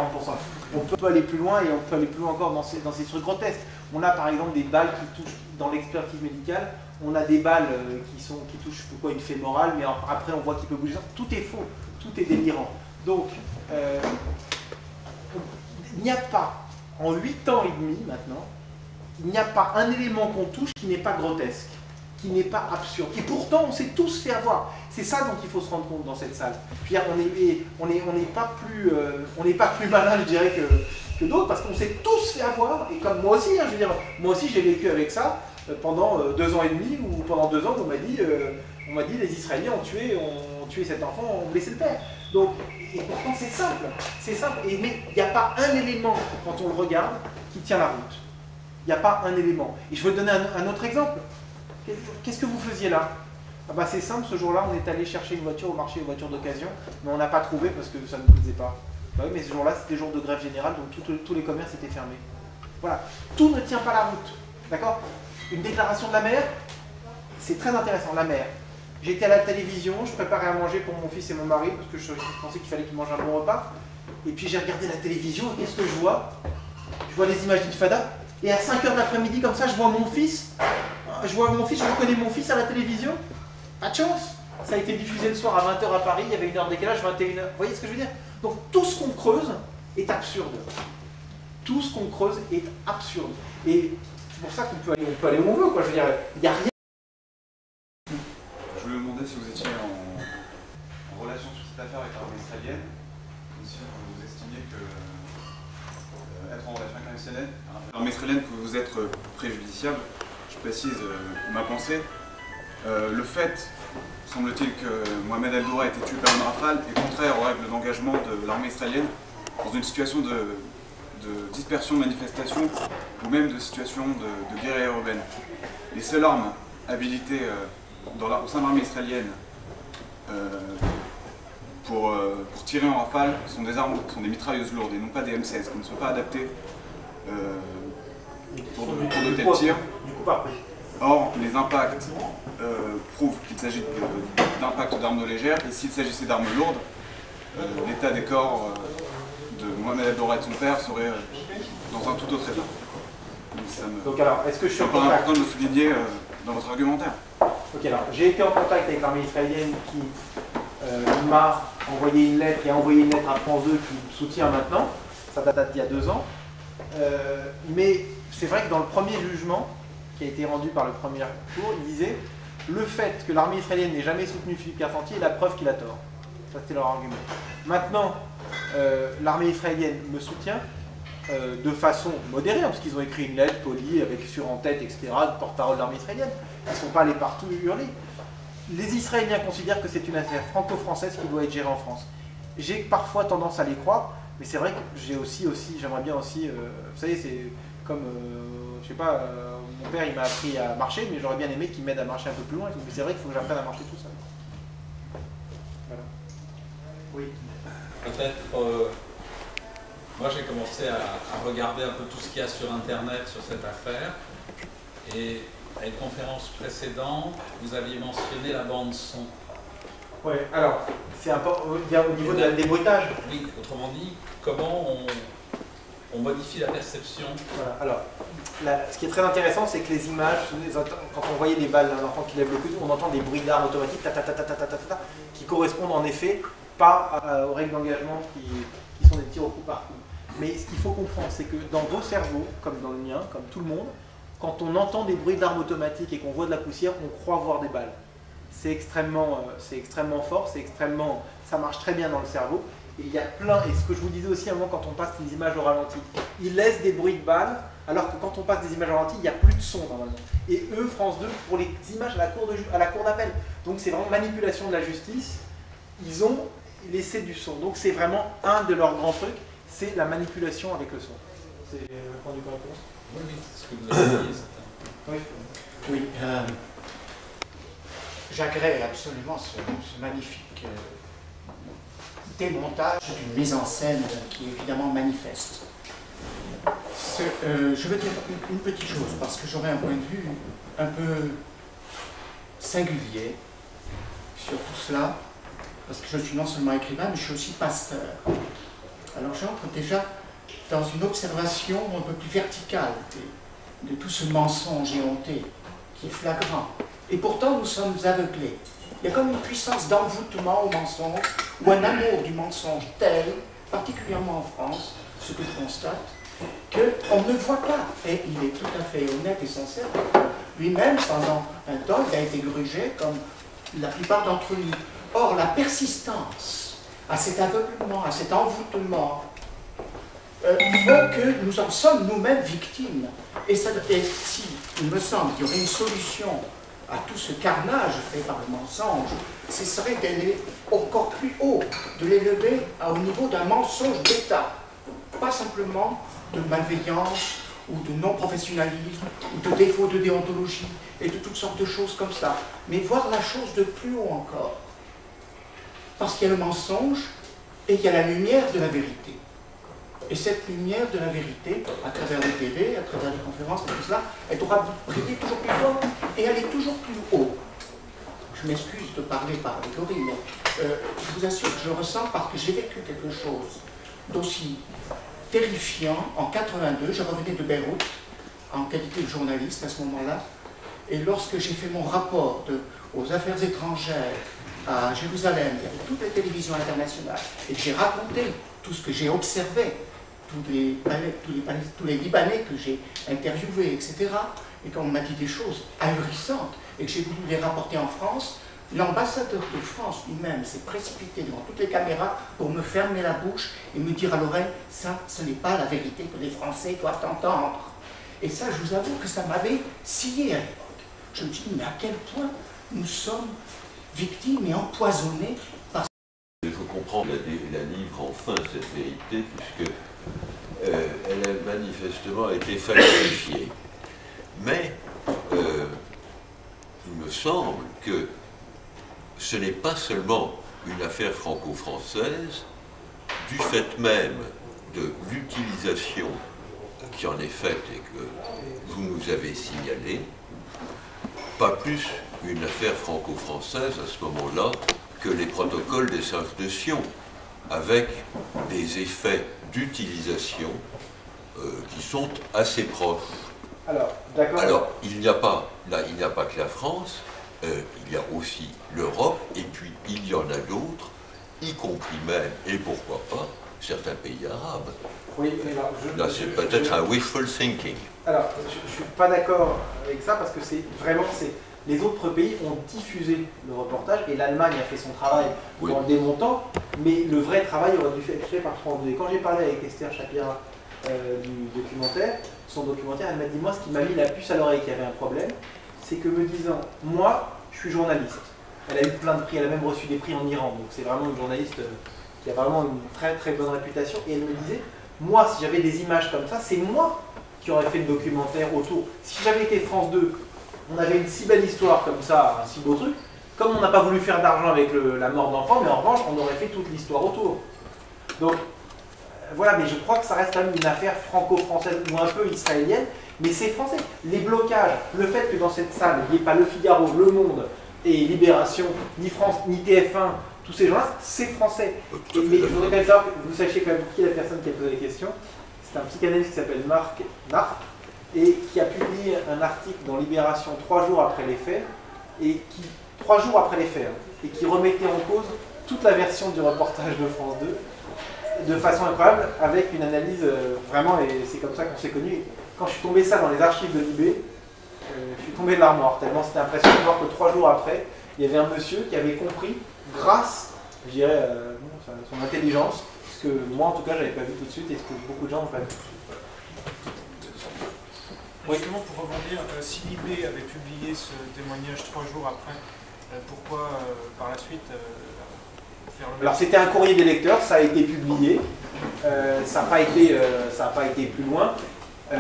S1: on peut aller plus loin et on peut aller plus loin encore dans ces trucs grotesques. On a par exemple des balles qui touchent dans l'expertise médicale, on a des balles qui touchent une fémorale, mais après on voit qu'il peut bouger. Tout est faux, tout est délirant. Donc, il n'y a pas, en 8 ans et demi maintenant, il n'y a pas un élément qu'on touche qui n'est pas grotesque, qui n'est pas absurde. Et pourtant, on s'est tous fait avoir. C'est ça dont il faut se rendre compte dans cette salle. Puis, on n'est pas plus malin, je dirais, que d'autres, parce qu'on s'est tous fait avoir. Et comme moi aussi, hein, je veux dire, moi aussi j'ai vécu avec ça pendant 2 ans et demi, ou pendant 2 ans, on m'a dit les Israéliens ont tué cet enfant, ont blessé le père. Donc, et pourtant c'est simple, mais il n'y a pas un élément, quand on le regarde, qui tient la route. Il n'y a pas un élément. Et je veux donner un autre exemple. Qu'est-ce que vous faisiez là? Ah bah c'est simple, ce jour-là, on est allé chercher une voiture au marché aux voitures d'occasion, mais on n'a pas trouvé parce que ça ne nous plaisait pas. Bah oui, mais ce jour-là, c'était jour de grève générale, donc tous les commerces étaient fermés. Voilà, tout ne tient pas la route. D'accord? Une déclaration de la mère, c'est très intéressant, la mère. J'étais à la télévision, je préparais à manger pour mon fils et mon mari, parce que je pensais qu'il fallait qu'ils mangent un bon repas. Et puis j'ai regardé la télévision, et qu'est-ce que je vois? Je vois les images d'Intifada, et à 5 h de l'après-midi, comme ça, je vois mon fils, je reconnais mon fils à la télévision. Pas de chance. Ça a été diffusé le soir à 20 h à Paris, il y avait une heure de décalage, 21 h. Vous voyez ce que je veux dire? Donc tout ce qu'on creuse est absurde. Tout ce qu'on creuse est absurde. Et c'est pour ça qu'on peut aller où on veut, quoi. Je veux dire, il n'y a rien.
S10: Je voulais vous demander si vous étiez en relation sur cette affaire avec l'armée israélienne, ou si vous estimiez que être en relation avec l'armée israélienne pouvait vous être préjudiciable. Je précise ma pensée. Le fait, semble-t-il, que Mohamed Al-Doura ait été tué par une rafale est contraire aux règles d'engagement de l'armée israélienne dans une situation de dispersion de manifestations ou même de situation de guérilla urbaine. Les seules armes habilitées au sein de l'armée israélienne pour tirer en rafale sont des mitrailleuses lourdes et non pas des M16 qui ne sont pas adaptées pour de tels tirs. Or, les impacts prouvent qu'il s'agit d'impacts d'armes légères, et s'il s'agissait d'armes lourdes, l'état des corps de Mohamed Al-Doura et de son père serait dans un tout autre état.
S1: Donc alors, est-ce que je suis en
S10: contact?
S1: contact?
S10: C'est important de le souligner dans votre argumentaire.
S1: Ok, alors j'ai été en contact avec l'armée israélienne qui m'a envoyé une lettre, et a envoyé une lettre à France 2 qui me soutient maintenant. Ça date d'il y a 2 ans. Mais c'est vrai que dans le premier jugement, qui a été rendu par le premier cour, il disait le fait que l'armée israélienne n'ait jamais soutenu Philippe Carpentier est la preuve qu'il a tort. Ça, c'était leur argument. Maintenant, l'armée israélienne me soutient de façon modérée, parce qu'ils ont écrit une lettre polie, avec sur en tête, etc., de porte-parole de l'armée israélienne. Ils ne sont pas allés partout hurler. Les Israéliens considèrent que c'est une affaire franco-française qui doit être gérée en France. J'ai parfois tendance à les croire, mais c'est vrai que j'aimerais bien aussi, vous savez, c'est comme, je sais pas, mon père il m'a appris à marcher, mais j'aurais bien aimé qu'il m'aide à marcher un peu plus loin, mais c'est vrai qu'il faut que j'apprenne à marcher tout seul. Voilà. Oui.
S8: Peut-être, moi j'ai commencé à regarder un peu tout ce qu'il y a sur Internet sur cette affaire, et à une conférence précédente, vous aviez mentionné la bande son.
S1: Oui, alors, c'est important au niveau des bruitages.
S8: Oui, autrement dit, comment on modifie la perception.
S1: Voilà. Alors, ce qui est très intéressant, c'est que les images, quand on voyait des balles d'un enfant qui lève le coude, on entend des bruits d'armes automatiques, qui correspondent en effet pas aux règles d'engagement qui sont des tirs au coup par coup. Mais ce qu'il faut comprendre, c'est que dans vos cerveaux, comme dans le mien, comme tout le monde, quand on entend des bruits d'armes automatiques et qu'on voit de la poussière, on croit voir des balles. C'est extrêmement fort, ça marche très bien dans le cerveau. Et il y a plein, et ce que je vous disais aussi à un moment quand on passe des images au ralenti, ils laissent des bruits de balles, alors que quand on passe des images au ralenti, il n'y a plus de son normalement. Et eux, France 2, pour les images à la cour d'appel. Donc c'est vraiment manipulation de la justice, ils ont laissé du son. Donc c'est vraiment un de leurs grands trucs, c'est la manipulation avec le son. C'est répondu par réponse?
S8: Oui, c'est ce que vous avez dit,
S1: Oui.
S6: Oui, j'agrée absolument ce magnifique démontage d'une mise en scène qui est évidemment manifeste. Je veux dire une petite chose, parce que j'aurais un point de vue un peu singulier sur tout cela, parce que je suis non seulement écrivain, mais je suis aussi pasteur. Alors j'entre déjà dans une observation un peu plus verticale de tout ce mensonge éhonté qui est flagrant. Et pourtant nous sommes aveuglés. Il y a comme une puissance d'envoûtement au mensonge, ou un amour du mensonge tel, particulièrement en France, ce que je constate, qu'on ne voit pas. Et il est tout à fait honnête et sincère. Lui-même, pendant un temps, il a été grugé comme la plupart d'entre nous. Or, la persistance à cet aveuglement, à cet envoûtement, faut que nous en sommes nous-mêmes victimes. Et si il me semble qu'il y aurait une solution à tout ce carnage fait par le mensonge, ce serait d'aller encore plus haut, de l'élever au niveau d'un mensonge d'État, pas simplement de malveillance ou de non-professionnalisme ou de défaut de déontologie et de toutes sortes de choses comme ça, mais voir la chose de plus haut encore. Parce qu'il y a le mensonge et il y a la lumière de la vérité. Et cette lumière de la vérité, à travers les TV, à travers les conférences et tout cela, elle devra briller toujours plus fort et aller toujours plus haut. Je m'excuse de parler par allégorie, mais je vous assure que je le ressens parce que j'ai vécu quelque chose d'aussi terrifiant. En 82, je revenais de Beyrouth en qualité de journaliste à ce moment-là, et lorsque j'ai fait mon rapport aux affaires étrangères à Jérusalem, il y avait toutes les télévisions internationales, et que j'ai raconté tout ce que j'ai observé, tous les Libanais que j'ai interviewés, etc., et qu'on m'a dit des choses ahurissantes, et que j'ai voulu les rapporter en France, l'ambassadeur de France lui-même s'est précipité devant toutes les caméras pour me fermer la bouche et me dire à l'oreille, ça, ce n'est pas la vérité que les Français doivent entendre. Et ça, je vous avoue que ça m'avait scié à l'époque. Je me suis dit, mais à quel point nous sommes victimes et empoisonnés par...
S11: Il faut comprendre la livre enfin cette vérité, puisque elle a manifestement été falsifiée. Mais il me semble que ce n'est pas seulement une affaire franco-française, du fait même de l'utilisation qui en est faite et que vous nous avez signalé, pas plus une affaire franco-française à ce moment-là que les protocoles des Saintes de Sion, avec des effets d'utilisation qui sont assez proches.
S1: Alors, d'accord.
S11: Alors, il n'y a pas que la France, il y a aussi l'Europe, et puis il y en a d'autres, y compris même, et pourquoi pas, certains pays arabes.
S1: Oui, alors
S11: là, c'est peut-être un wishful thinking.
S1: Alors, je ne suis pas d'accord avec ça, parce que c'est vraiment, les autres pays ont diffusé le reportage, et l'Allemagne a fait son travail en le démontant, mais le vrai travail aurait dû être fait par France 2. Et quand j'ai parlé avec Esther Shapira du documentaire, son documentaire, elle m'a dit, moi, ce qui m'a mis la puce à l'oreille qu'il y avait un problème, c'est que me disant, moi, je suis journaliste. Elle a eu plein de prix, elle a même reçu des prix en Iran, donc c'est vraiment une journaliste qui a vraiment une très très bonne réputation. Et elle me disait, moi, si j'avais des images comme ça, c'est moi qui aurais fait le documentaire autour. Si j'avais été France 2, on avait une si belle histoire comme ça, un si beau truc, comme on n'a pas voulu faire d'argent avec la mort d'enfants, mais en revanche, on aurait fait toute l'histoire autour. Donc, voilà, mais je crois que ça reste quand même une affaire franco-française ou un peu israélienne, mais c'est français. Les blocages, le fait que dans cette salle, il n'y ait pas Le Figaro, Le Monde et Libération, ni France, ni TF1, tous ces gens-là, c'est français. Mais je voudrais quand même savoir que vous sachiez quand même qui est la personne qui a posé la question. c'est un psychanalyste qui s'appelle Marc Narp, et qui a publié un article dans Libération 3 jours après les faits, et qui, 3 jours après les faits, et qui remettait en cause toute la version du reportage de France 2, de façon incroyable, avec une analyse vraiment, et c'est comme ça qu'on s'est connus. Quand je suis tombé ça dans les archives de Libé, je suis tombé de l'armoire, tellement c'était impressionnant de voir que 3 jours après, il y avait un monsieur qui avait compris, grâce, je dirais, son intelligence, ce que moi en tout cas j'avais pas vu tout de suite et ce que beaucoup de gens n'ont pas vu.
S12: Oui. Justement, pour rebondir, si Libé avait publié ce témoignage 3 jours après, pourquoi par la suite faire le même?
S1: Alors c'était un courrier des lecteurs, ça a été publié, ça n'a pas été plus loin, ça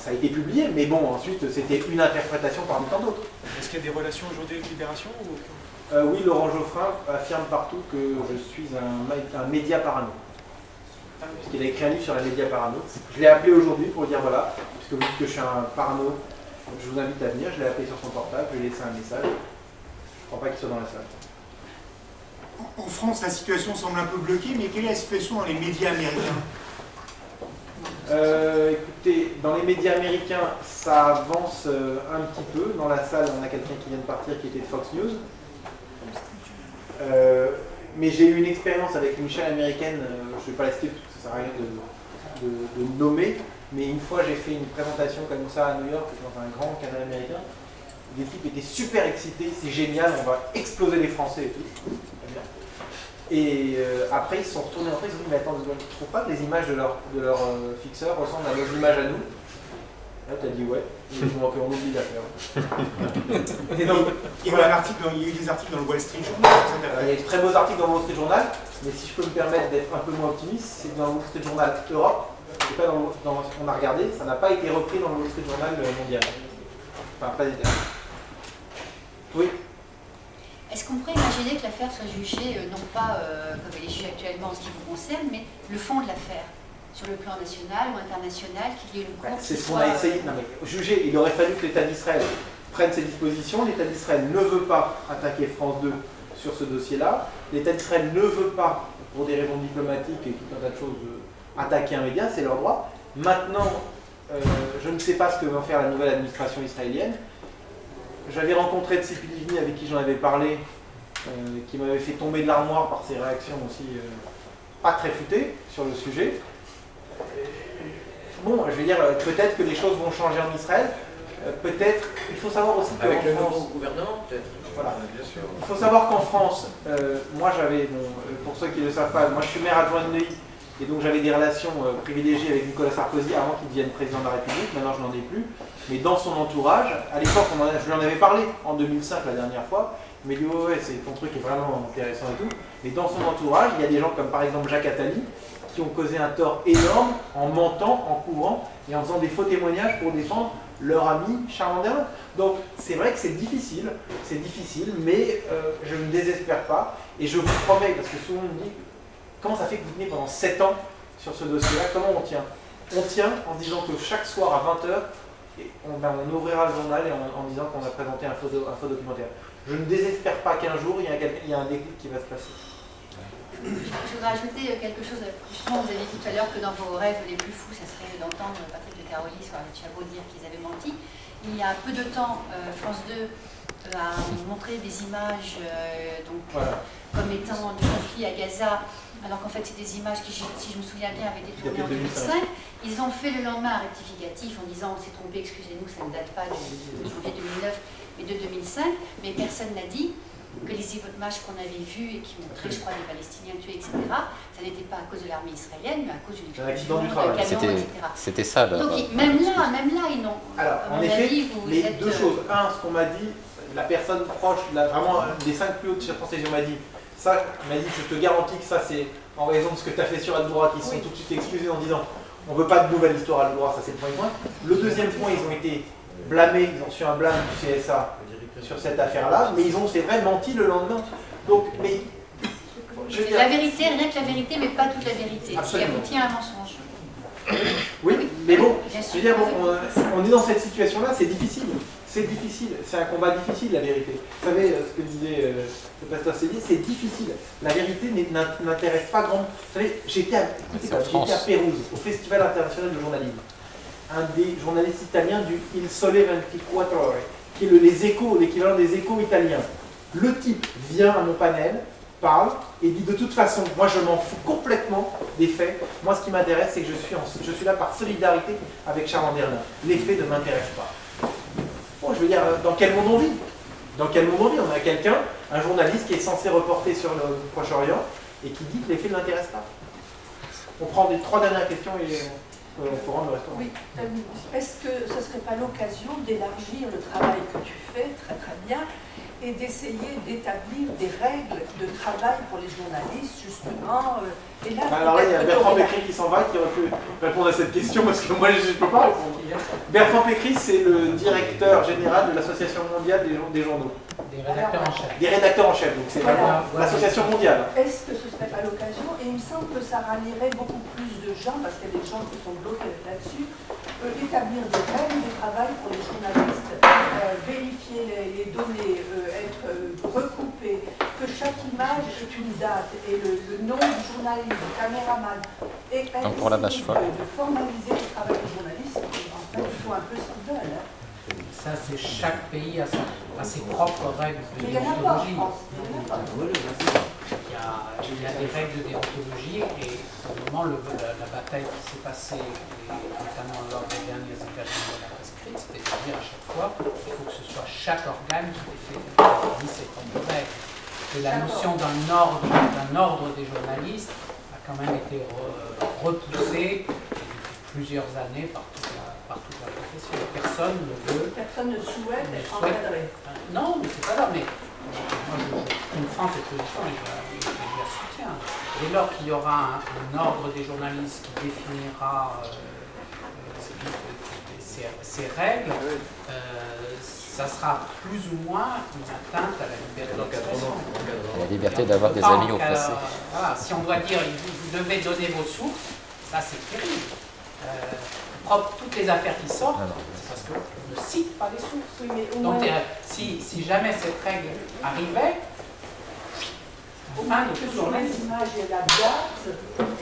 S1: a été publié, mais bon, ensuite c'était une interprétation parmi tant d'autres.
S12: Est-ce qu'il y a des relations aujourd'hui avec Libération ou...
S1: Oui, Laurent Geoffrin affirme partout que je suis un média parano. Parce qu'il a écrit un livre sur la média parano. Je l'ai appelé aujourd'hui pour lui dire voilà, puisque vous dites que je suis un parano, je vous invite à venir. Je l'ai appelé sur son portable, je lui ai laissé un message. Je ne crois pas qu'il soit dans la salle.
S6: En France, la situation semble un peu bloquée, mais quelle est la situation dans les médias américains?
S1: Écoutez, dans les médias américains, ça avance un petit peu. Dans la salle, on a quelqu'un qui vient de partir qui était de Fox News. Mais j'ai eu une expérience avec une chaîne américaine, je ne vais pas la citer parce que ça ne sert à rien de nommer, mais une fois j'ai fait une présentation comme ça à New York, dans un grand canal américain. Les types étaient super excités, c'est génial, on va exploser les Français et tout. Et après ils se sont retournés en fait, ils se sont dit mais attends, tu ne trouves pas que les images de leur fixeur ressemblent à nos images à nous? Là tu as dit ouais, on oublie l'affaire.
S6: Et donc, il y a eu des articles dans le Wall Street Journal.
S1: Il y a de très beaux articles dans le Wall Street Journal, mais si je peux me permettre d'être un peu moins optimiste, c'est dans le Wall Street Journal Europe, et pas dans ce qu'on a regardé, ça n'a pas été repris dans le Wall Street Journal mondial. Enfin, pas d'état. Oui.
S13: Est-ce qu'on pourrait imaginer que l'affaire soit jugée, non pas comme elle est jugée actuellement en ce qui vous concerne, mais le fond de l'affaire, sur le plan national ou international, qu'il y ait le cours
S1: c'est ce qu'on a essayé. Non, mais juger, il aurait fallu que l'État d'Israël prenne ses dispositions. L'État d'Israël ne veut pas attaquer France 2 sur ce dossier-là. L'État d'Israël ne veut pas, pour des raisons diplomatiques et tout un tas de choses, attaquer un média, c'est leur droit. Maintenant, je ne sais pas ce que va faire la nouvelle administration israélienne. J'avais rencontré Tzipi Livni avec qui j'en avais parlé, qui m'avait fait tomber de l'armoire par ses réactions aussi pas très futées sur le sujet. Bon, je veux dire, peut-être que les choses vont changer en Israël. Peut-être, il faut savoir aussi que
S5: avec le nouveau gouvernement, peut-être.
S1: Voilà. Bien sûr. Il faut savoir qu'en France, moi j'avais, pour ceux qui ne le savent pas, moi je suis maire adjoint de Neuilly, et donc j'avais des relations privilégiées avec Nicolas Sarkozy avant qu'il devienne président de la République. Maintenant je n'en ai plus. Mais dans son entourage, à l'époque, je lui en avais parlé en 2005 la dernière fois. Il m'a dit ouais, c'est ton truc est vraiment intéressant et tout. Mais dans son entourage, il y a des gens comme par exemple Jacques Attali qui ont causé un tort énorme en mentant, en couvrant et en faisant des faux témoignages pour défendre leur ami Charles Anderlin. Donc c'est vrai que c'est difficile, mais je ne désespère pas. Et je vous promets, parce que souvent on me dit comment ça fait que vous tenez pendant 7 ans sur ce dossier-là, comment on tient? On tient en disant que chaque soir à 20h, on ouvrira le journal et en disant qu'on a présenté un faux documentaire. Je ne désespère pas qu'un jour, il y a un déclic qui va se passer.
S13: Je voudrais ajouter quelque chose. Justement, vous avez dit tout à l'heure que dans vos rêves les plus fous, ça serait d'entendre Patrick de Carolis ou Arlette Chabot dire qu'ils avaient menti. Il y a peu de temps, France 2 a montré des images comme étant de conflit à Gaza, alors qu'en fait c'est des images qui, si je me souviens bien, avaient été tournées en 2005. Ils ont fait le lendemain un rectificatif en disant on s'est trompé, excusez-nous, ça ne date pas de janvier 2009, mais de 2005. Mais personne n'a dit que les images qu'on avait vues et qui montraient, je crois, des Palestiniens tués, etc., ça n'était pas à cause de l'armée israélienne, mais à cause d'une explosion de camions, etc.
S14: C'était ça.
S13: Donc même là, ils n'ont.
S1: Alors, en effet, les deux choses. Un, ce qu'on m'a dit, la personne proche, vraiment des 5 plus hautes circonstances, m'a dit, ça, m'a dit, je te garantis que ça, c'est en raison de ce que tu as fait sur Al-Doura, qui sont tout de suite excusés en disant, on ne veut pas de nouvelle histoire Al-Doura, ça c'est le premier point. Le deuxième point, ils ont été blâmés, ils ont reçu un blâme du CSA sur cette affaire-là, mais ils ont, c'est vrai, menti le lendemain. Donc, mais...
S13: C'est la vérité, rien que la vérité, mais pas toute la vérité.
S1: Absolument.
S13: Qui aboutit à un mensonge.
S1: Oui, mais bon, je veux dire, bon, on est dans cette situation-là, c'est difficile. C'est difficile, c'est un combat difficile, la vérité. Vous savez ce que disait le pasteur Célier, c'est difficile. La vérité n'intéresse pas grand. Vous savez, j'étais à Pérouse, au Festival international de journalisme. Un des journalistes italiens du Il Sole 24 Ore, qui est les échos, l'équivalent des échos italiens. Le type vient à mon panel, parle et dit de toute façon, moi je m'en fous complètement des faits. Moi ce qui m'intéresse, c'est que je suis là par solidarité avec Charles Anderlin. Les faits ne m'intéressent pas. Bon, je veux dire, dans quel monde on vit? Dans quel monde on vit? On a quelqu'un, un journaliste qui est censé reporter sur le Proche-Orient et qui dit que les faits ne l'intéressent pas. On prend les 3 dernières questions et on faut rendre le restaurant.
S4: Oui, est-ce que ce ne serait pas l'occasion d'élargir le travail que tu fais, très très bien, et d'essayer d'établir des règles de travail pour les journalistes, justement. Et là,
S1: alors là, il y a Bertrand Pécry qui s'en va, qui aurait pu répondre à cette question, parce que moi, je ne peux pas répondre. Bertrand Pécry, c'est le directeur général de l'Association mondiale des journaux.
S3: Des rédacteurs en chef.
S1: Des rédacteurs en chef, donc c'est vraiment l'association mondiale.
S4: Est-ce que ce ne serait pas l'occasion, et il me semble que ça rallierait beaucoup plus de gens, parce qu'il y a des gens qui sont bloqués là-dessus, établir des règles de travail pour les journalistes, vérifier les données, être recoupé, que chaque image est une date et le nom du journaliste, du caméraman, et de formaliser le travail des journalistes. En fait, ils font un peu ce qu'ils veulent. Hein.
S3: Ça, c'est chaque pays a ses propres règles de
S4: Mais il y en a pas en
S3: déontologie.
S4: France.
S3: Il y a des règles de déontologie et au moment la bataille qui s'est passée, notamment lors des derniers événements de la presse écrite, c'était de dire à chaque fois qu'il faut que ce soit chaque organe qui définisse ses propres règles. Et la notion d'un ordre des journalistes a quand même été repoussée depuis plusieurs années par toute la profession. Personne ne veut.
S4: Personne ne souhaite être encadré.
S3: Non, mais c'est pas là. Mais moi, je comprends cette position et je la soutiens. Dès lors qu'il y aura un ordre des journalistes qui définira ces règles, ça sera plus ou moins une atteinte à la liberté d'expression.
S14: La liberté d'avoir des amis au passé.
S3: Voilà, si on doit dire vous devez donner vos sources, ça c'est terrible. Toutes les affaires qui sortent, c'est parce qu'on ne cite pas les sources.
S4: Oui, mais
S3: donc si jamais cette règle arrivait,
S4: au moins que sur les images il y a la date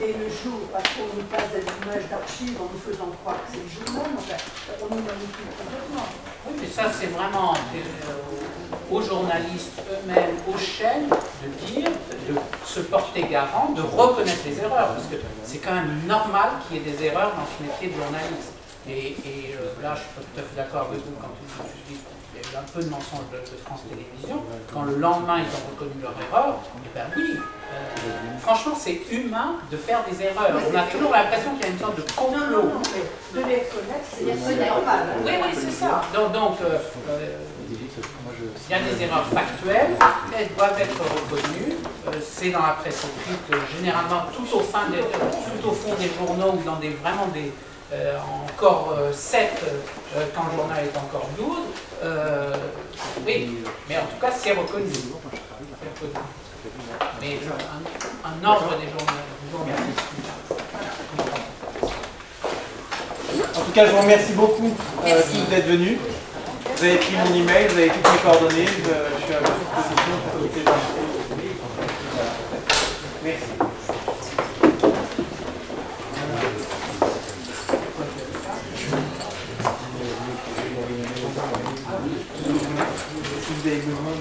S4: et le jour, parce qu'on nous passe des images d'archives en nous faisant croire que c'est le journal, on nous manipule complètement.
S3: Oui, mais ça c'est vraiment aux journalistes eux-mêmes, aux chaînes, de dire, de se porter garant, de reconnaître les erreurs, parce que c'est quand même normal qu'il y ait des erreurs dans ce métier de journaliste. Et là, je ne suis pas tout à fait d'accord avec vous quand vous dites qu'il y a eu un peu de mensonge de France Télévisions. Quand le lendemain, ils ont reconnu leur erreur, eh bien oui, franchement, c'est humain de faire des erreurs. On a toujours l'impression qu'il y a une sorte de complot.
S4: Non, mais de les reconnaître, c'est normal.
S3: Oui, c'est ça. Donc il y a des erreurs factuelles, elles doivent être reconnues. C'est dans la presse écrite, généralement tout au fond des journaux ou dans vraiment des encore 7 quand le journal est encore 12. Oui, mais en tout cas c'est reconnu. Mais un ordre des journalistes.
S1: En tout cas, je vous remercie beaucoup d'être venus. Vous avez pris mon email, vous avez toutes mes coordonnées, je suis à votre disposition. Merci. Si vous avez besoin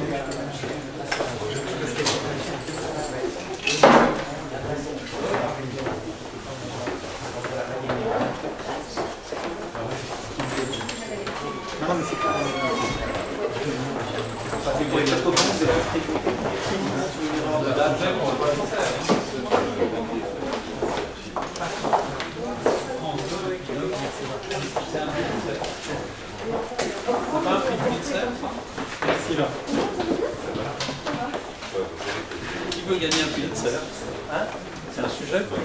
S1: non, mais c'est pas... Ça fait pour les presque au fond, c'est pas strict.
S8: C'est pas un prix Pulitzer? Merci là. Qui veut gagner un Pulitzer? C'est un sujet quoi.